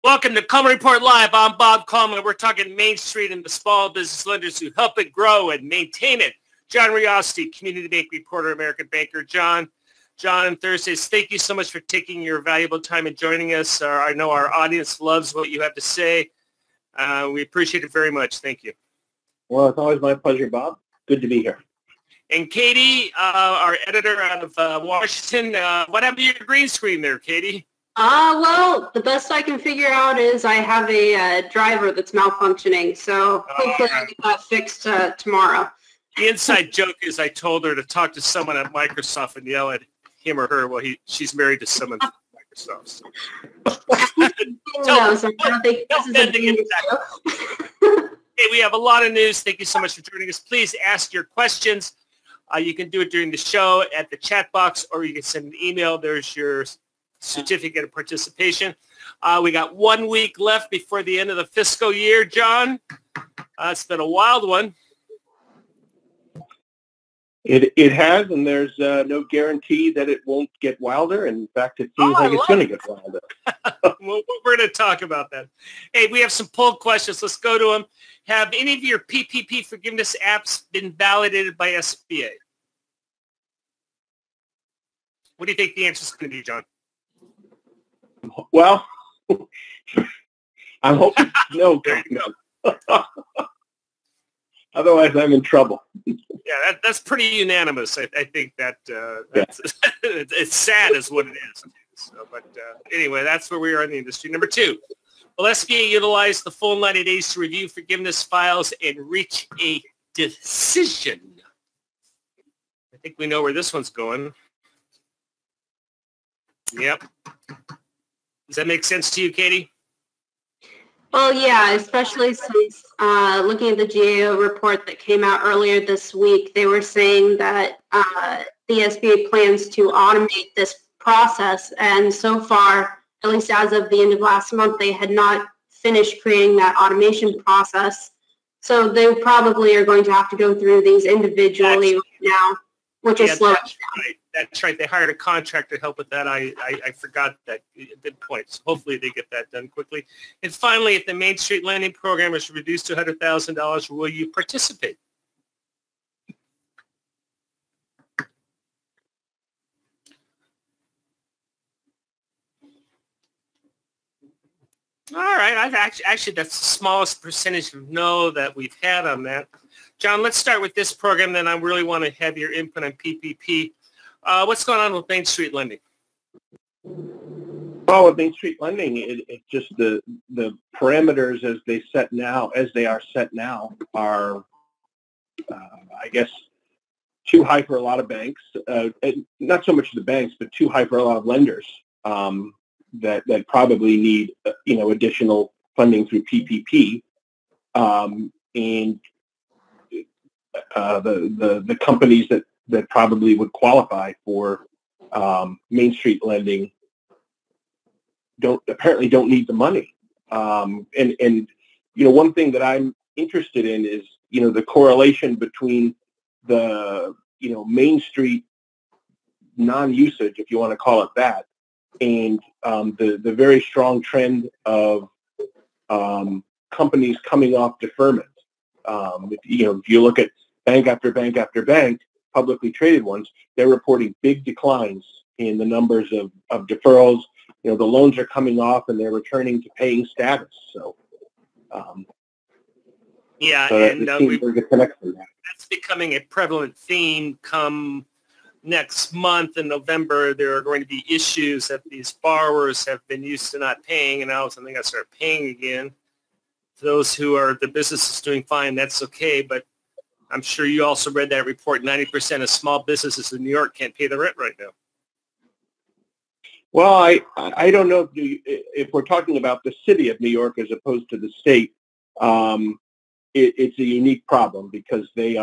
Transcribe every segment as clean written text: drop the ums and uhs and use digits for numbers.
Welcome to Coleman Report Live. I'm Bob Coleman. We're talking Main Street and the small business lenders who help it grow and maintain it. John Riosti, Community Bank reporter, American Banker. John on Thursdays, thank you so much for taking your valuable time and joining us. I know our audience loves what you have to say. We appreciate it very much. Thank you. Well, it's always my pleasure, Bob. Good to be here. And Katie, our editor out of Washington, what happened to your green screen there, Katie? Well, the best I can figure out is I have a driver that's malfunctioning, so hopefully I get that fixed tomorrow. The inside joke is I told her to talk to someone at Microsoft and yell at him or her while she's married to someone at Microsoft. So. Hey, we have a lot of news. Thank you so much for joining us. Please ask your questions. You can do it during the show at the chat box, or you can send an email. There's your certificate of participation. We got 1 week left before the end of the fiscal year, John. It's been a wild one. It has, and there's no guarantee that it won't get wilder. In fact, it seems like it's going to get wilder. Well, we're going to talk about that. Hey, we have some poll questions. Let's go to them. Have any of your PPP forgiveness apps been validated by SBA? What do you think the answer is going to be, John? Well, I'm hoping no. Otherwise, I'm in trouble. Yeah, that's pretty unanimous. I think that it's sad is what it is. So, but anyway, that's where we are in the industry. Number two, will SBA utilize the full 90 days to review forgiveness files and reach a decision? I think we know where this one's going. Yep. Does that make sense to you, Katie? Well, yeah, especially since looking at the GAO report that came out earlier this week, they were saying that the SBA plans to automate this process. And so far, at least as of the end of last month, they had not finished creating that automation process. So they probably are going to have to go through these individually right now, which is slow. Right. That's right. They hired a contractor to help with that. I forgot that. Good point. So hopefully they get that done quickly. And finally, if the Main Street lending program is reduced to $100,000, will you participate? All right. I've actually that's the smallest percentage of no that we've had on that. John, let's start with this program. Then I really want to have your input on PPP. What's going on with Main Street lending? Well, with Main Street lending, it's just the parameters as they are set now are, I guess, too high for a lot of banks. Not so much the banks, but too high for a lot of lenders that probably need additional funding through PPP, and the companies that probably would qualify for Main Street lending apparently don't need the money. And one thing that I'm interested in is the correlation between the Main Street non-usage, if you want to call it that, and the very strong trend of companies coming off deferment. If you look at bank after bank after bank, publicly traded ones, they're reporting big declines in the numbers of deferrals. The loans are coming off and they're returning to paying status. So, yeah, so and that's becoming a prevalent theme come next month in November. There are going to be issues that these borrowers have been used to not paying, and now something got to start paying again. For those who are the business is doing fine, that's okay, but I'm sure you also read that report. 90% of small businesses in New York can't pay the rent right now. Well, I don't know if we're talking about the city of New York as opposed to the state. It's a unique problem because they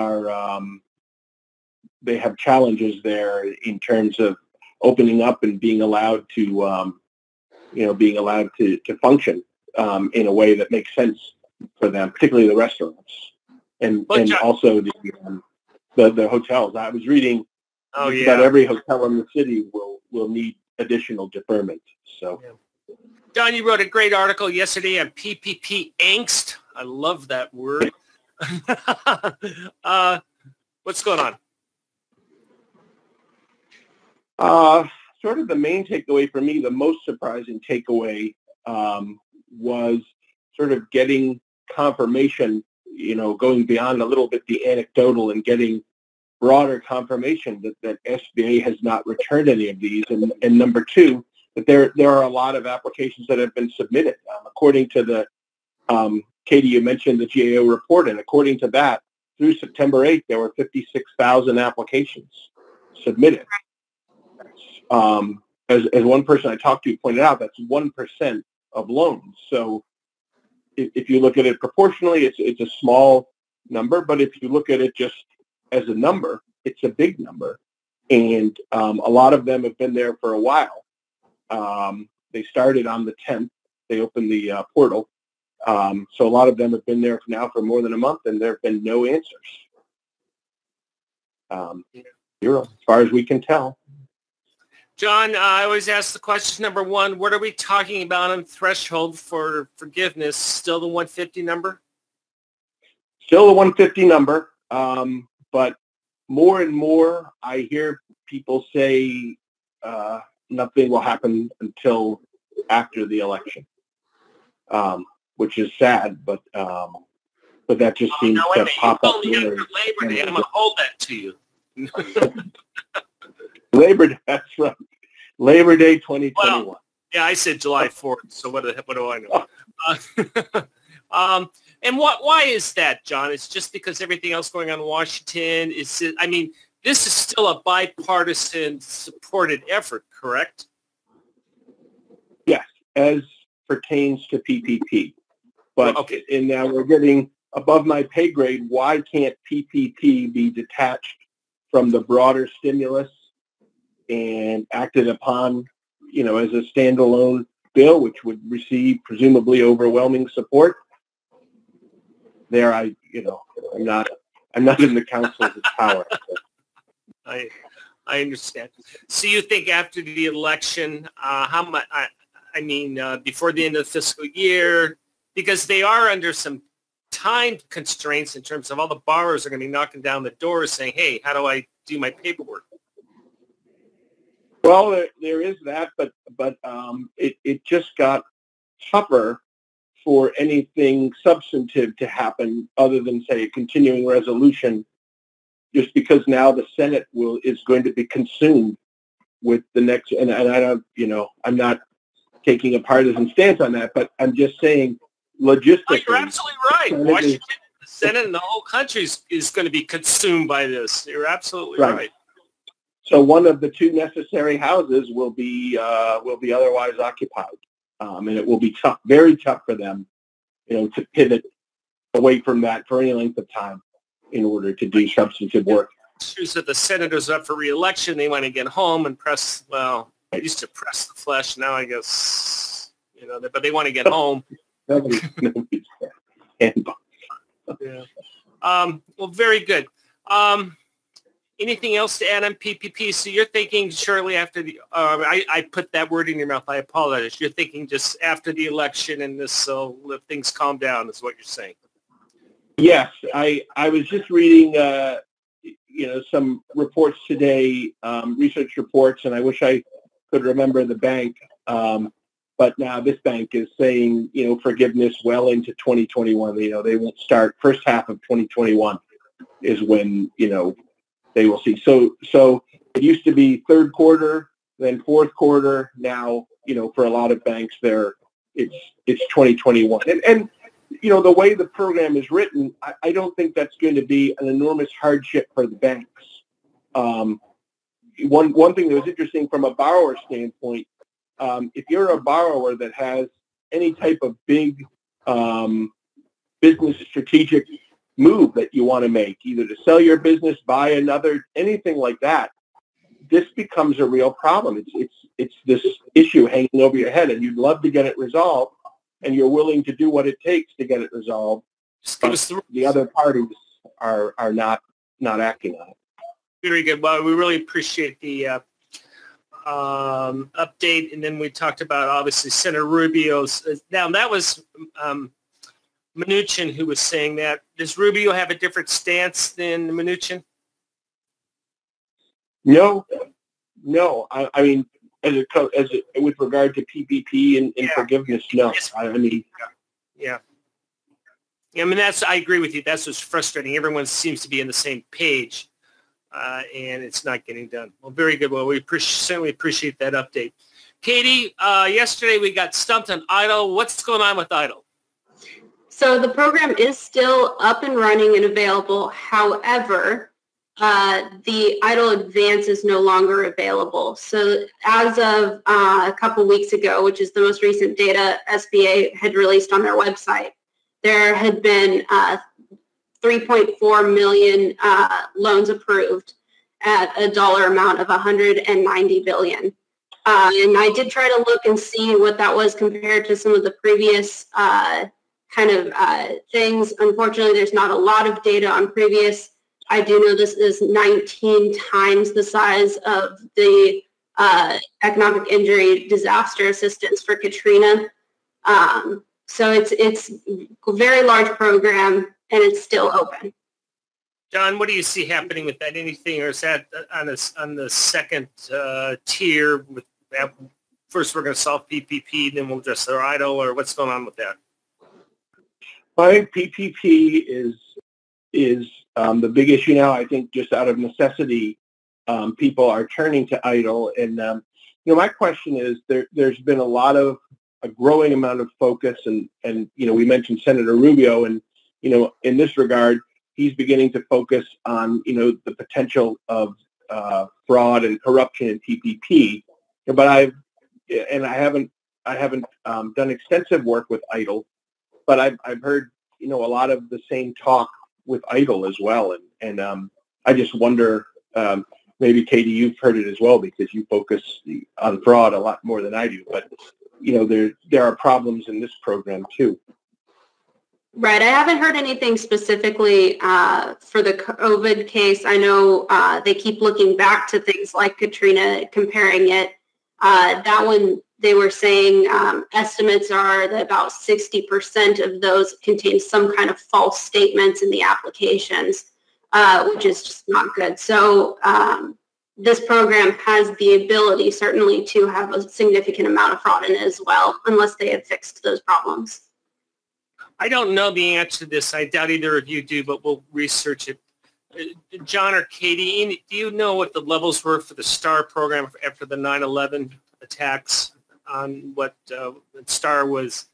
have challenges there in terms of opening up and being allowed to function in a way that makes sense for them, particularly the restaurants. And also the hotels. I was reading about every hotel in the city will need additional deferment. So, John, you wrote a great article yesterday on PPP angst. I love that word. What's going on? Sort of the main takeaway for me, the most surprising takeaway was sort of getting confirmation, going beyond a little bit the anecdotal and getting broader confirmation that SBA has not returned any of these. And number two, that there are a lot of applications that have been submitted. According to the, Katie, you mentioned the GAO report, and according to that, through September 8th, there were 56,000 applications submitted. As one person I talked to pointed out, that's 1% of loans. So if you look at it proportionally, it's a small number, but if you look at it just as a number, it's a big number. And a lot of them have been there for a while. They started on the 10th. They opened the portal. So a lot of them have been there now for more than a month, and there have been no answers. Zero, as far as we can tell. John, I always ask the question, number one, what are we talking about on threshold for forgiveness? Still the 150 number? Still the 150 number, but more and more I hear people say nothing will happen until after the election, which is sad, but that just seems to pop up. Only after Labor Day, I'm going to hold that to you. Labor Day, that's right. Labor Day 2021. Well, yeah, I said July 4th, so what do I know? And why is that, John? It's just because everything else going on in Washington is, I mean, this is still a bipartisan supported effort, correct? Yes, as pertains to PPP. But okay. And now we're getting above my pay grade. Why can't PPP be detached from the broader stimulus and acted upon, as a standalone bill, which would receive presumably overwhelming support? There, I'm not in the council's power. I understand. So you think after the election, how much? I mean, before the end of the fiscal year, because they are under some time constraints in terms of all the borrowers are going to be knocking down the doors saying, "Hey, how do I do my paperwork?" Well, there is that, but it just got tougher for anything substantive to happen other than, say, a continuing resolution, just because now the Senate is going to be consumed with the next, and I don't, I'm not taking a partisan stance on that, but I'm just saying logistically. Oh, you're absolutely right. Washington, the Senate, and the whole country is going to be consumed by this. You're absolutely right. So one of the two necessary houses will be otherwise occupied, and it will be tough, very tough for them, to pivot away from that for any length of time in order to do substantive work. Issues that the senators up for re-election, they want to get home and press. Well, they used to press the flesh. Now I guess but they want to get home. Nobody's yeah. Well, very good. Anything else to add on PPP? So you're thinking shortly after the, I put that word in your mouth. I apologize. You're thinking just after the election and this, so let things calm down is what you're saying. Yes. I was just reading, some reports today, research reports, and I wish I could remember the bank. But now this bank is saying, forgiveness well into 2021. They won't start first half of 2021 is when, they will see. So it used to be third quarter, then fourth quarter. Now, for a lot of banks, it's 2021. And the way the program is written, I don't think that's going to be an enormous hardship for the banks. One thing that was interesting from a borrower standpoint, if you're a borrower that has any type of big business strategic move that you want to make, either to sell your business, buy another, anything like that, this becomes a real problem. It's this issue hanging over your head, and you'd love to get it resolved, and you're willing to do what it takes to get it resolved. But the other parties are not acting on it. Very good. Well, we really appreciate the update, and then we talked about obviously Senator Rubio's. Now that was Mnuchin who was saying that. Does Rubio have a different stance than Mnuchin? No. I mean, with regard to PPP and forgiveness, no. I mean, yeah. I mean, I agree with you. That's what's frustrating. Everyone seems to be on the same page, and it's not getting done. Well, very good. Well, we certainly appreciate that update. Katie, yesterday we got stumped on EIDL. What's going on with EIDL? So the program is still up and running and available. However, the EIDL Advance is no longer available. So as of a couple weeks ago, which is the most recent data SBA had released on their website, there had been 3.4 million loans approved at a dollar amount of 190 billion. And I did try to look and see what that was compared to some of the previous things. Unfortunately, there's not a lot of data on previous. I do know this is 19 times the size of the economic injury disaster assistance for Katrina. So it's a very large program, and it's still open. John, what do you see happening with that? Anything, or is that on the second tier? With that, first, we're going to solve PPP, then we'll address their EIDL, or what's going on with that? Well, I think PPP is the big issue now. I think just out of necessity, people are turning to EIDL. And, my question is, there's been a growing amount of focus, and we mentioned Senator Rubio, and, in this regard, he's beginning to focus on, the potential of fraud and corruption in PPP. But I haven't done extensive work with EIDL, but I've heard, a lot of the same talk with EIDL as well. And I just wonder, maybe Katie, you've heard it as well because you focus on fraud a lot more than I do. But, there are problems in this program too. Right. I haven't heard anything specifically for the COVID case. I know they keep looking back to things like Katrina, comparing it. That one, they were saying estimates are that about 60% of those contain some kind of false statements in the applications, which is just not good. So this program has the ability, certainly, to have a significant amount of fraud in it as well, unless they have fixed those problems. I don't know the answer to this. I doubt either of you do, but we'll research it. John or Katie, do you know what the levels were for the STAR program after the 9/11 attacks? On what STAR was?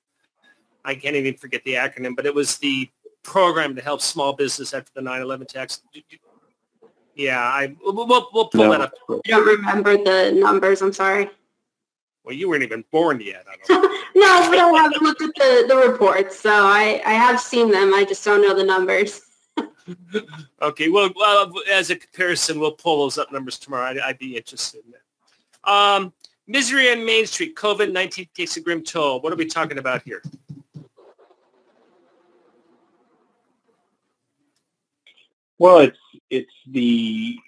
I can't even forget the acronym, but it was the program to help small business after the 9/11 attacks. Yeah, we'll pull that up. I don't remember the numbers. I'm sorry. Well, you weren't even born yet. No, but I haven't looked at the reports, so I have seen them. I just don't know the numbers. Okay, well, as a comparison, we'll pull those up numbers tomorrow. I'd be interested in that. Misery on Main Street, COVID-19 takes a grim toll. What are we talking about here? Well, it's the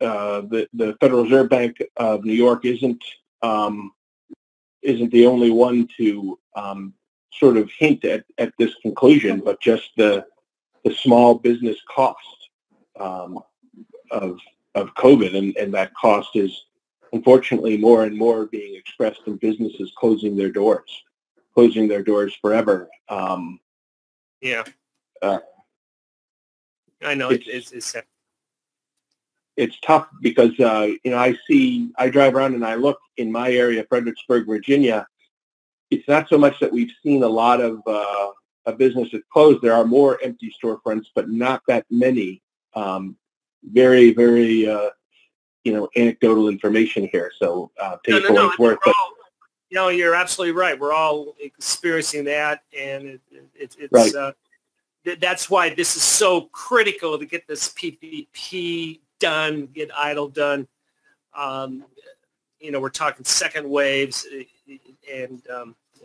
Federal Reserve Bank of New York isn't the only one to sort of hint at this conclusion, but just the small business cost of COVID, and that cost is unfortunately more and more being expressed in businesses closing their doors forever. Yeah. I know it's sad. It's tough because, I drive around and I look in my area, Fredericksburg, Virginia. It's not so much that we've seen a lot of businesses closed. There are more empty storefronts, but not that many. Very, very, anecdotal information here. So take it for what it's worth. You're absolutely right. We're all experiencing that, and it's right. That's why this is so critical to get this PPP done, get EIDL done. We're talking second waves, and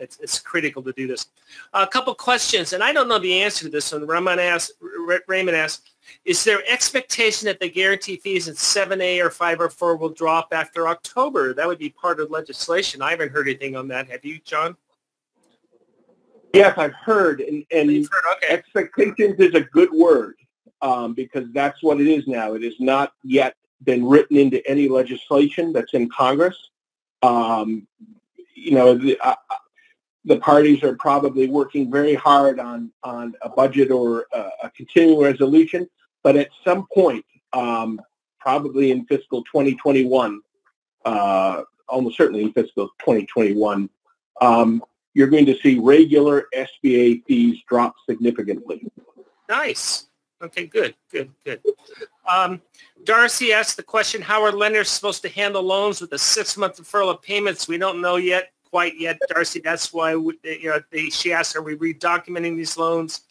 It's critical to do this. A couple questions, and I don't know the answer to this one. Raymond asked, is there expectation that the guarantee fees in 7A or 504 will drop after October? That would be part of legislation. I haven't heard anything on that. Have you, John? Yes, I've heard, and You've heard, okay. Expectations is a good word because that's what it is now. It has not yet been written into any legislation that's in Congress. You know, the parties are probably working very hard on a budget or a continuing resolution, but at some point, probably in fiscal 2021, almost certainly in fiscal 2021, you're going to see regular SBA fees drop significantly. Nice. Okay, good. Darcy asked the question, how are lenders supposed to handle loans with a 6-month deferral of payments? We don't know quite yet, Darcy. That's why she asked, are we redocumenting these loans?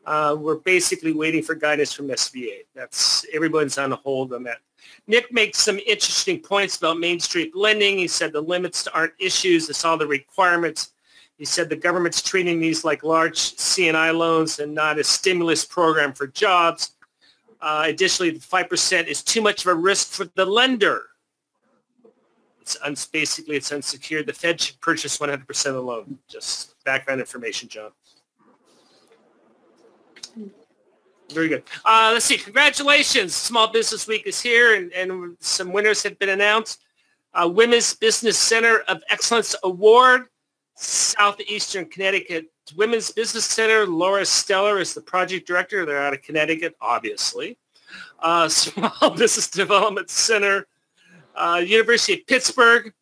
We're basically waiting for guidance from SBA. Everyone's on hold on that. Nick makes some interesting points about Main Street lending. He said the limits aren't issues, it's all the requirements. He said the government's treating these like large C&I loans and not a stimulus program for jobs. Additionally, the 5% is too much of a risk for the lender. Basically, it's unsecured. The Fed should purchase 100% of the loan. Just background information, John. Very good. Let's see. Congratulations. Small Business Week is here, and some winners have been announced. Women's Business Center of Excellence Award, Southeastern Connecticut Women's Business Center. Laura Steller is the project director. They're out of Connecticut, obviously. Small Business Development Center, University of Pittsburgh.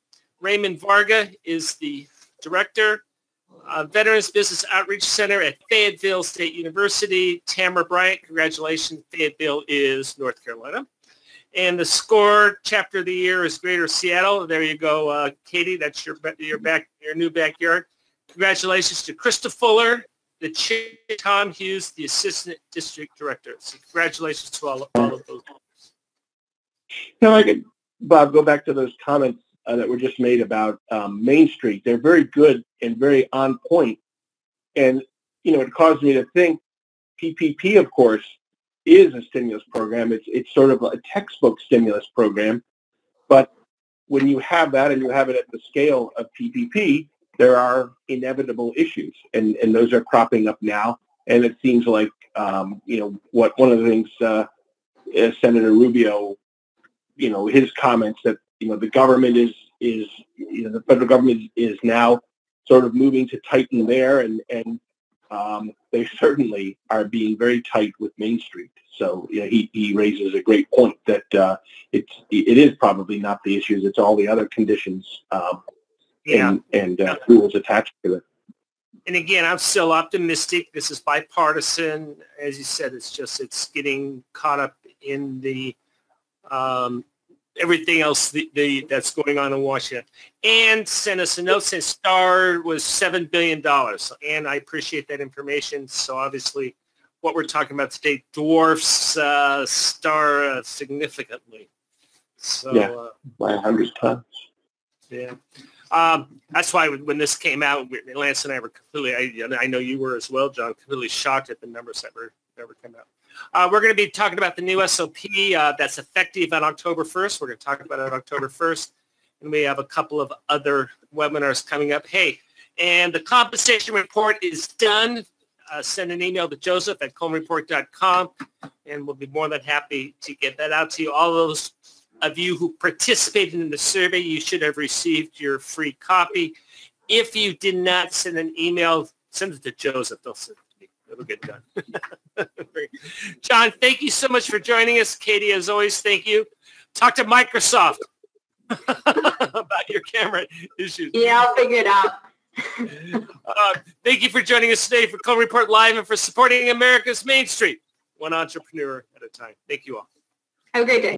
Raymond Varga is the director. Veterans Business Outreach Center at Fayetteville State University. Tamara Bryant, congratulations. Fayetteville is North Carolina. And the SCORE Chapter of the Year is Greater Seattle. There you go, Katie. That's your new backyard. Congratulations to Krista Fuller, the chair, Tom Hughes, the assistant district director. So congratulations to all of those. Now I could, Bob, go back to those comments that were just made about Main Street. They're very good and very on point. And, you know, it caused me to think PPP, of course, is a stimulus program. It's sort of a textbook stimulus program. But when you have that and you have it at the scale of PPP, there are inevitable issues. And those are cropping up now. And it seems like, you know, one of the things Senator Rubio, you know, his comments that, you know, the government is the federal government is now sort of moving to tighten there, and they certainly are being very tight with Main Street. So, you know, he raises a great point that it is probably not the issues; it's all the other conditions and rules attached to it. And again, I'm still optimistic. This is bipartisan, as you said. It's getting caught up in the everything else that's going on in Washington. And sent us a note saying STAR was $7 billion. And I appreciate that information. So obviously what we're talking about today dwarfs STAR significantly. So, yeah, by 100 times. Yeah. That's why when this came out, Lance and I were completely, I know you were as well, John, completely shocked at the numbers that were coming out. We're going to be talking about the new SOP that's effective on October 1st. We're going to talk about it on October 1st. And we have a couple of other webinars coming up. Hey, and the compensation report is done. Send an email to joseph@colemanreport.com, and we'll be more than happy to get that out to you. All those of you who participated in the survey, you should have received your free copy. If you did not send an email, send it to Joseph. They'll send it to me. It'll get done. John, thank you so much for joining us. Katie, as always, thank you. Talk to Microsoft about your camera issues. Yeah, I'll figure it out. Thank you for joining us today for Coleman Report Live and for supporting America's Main Street, one entrepreneur at a time. Thank you all. Have a great day.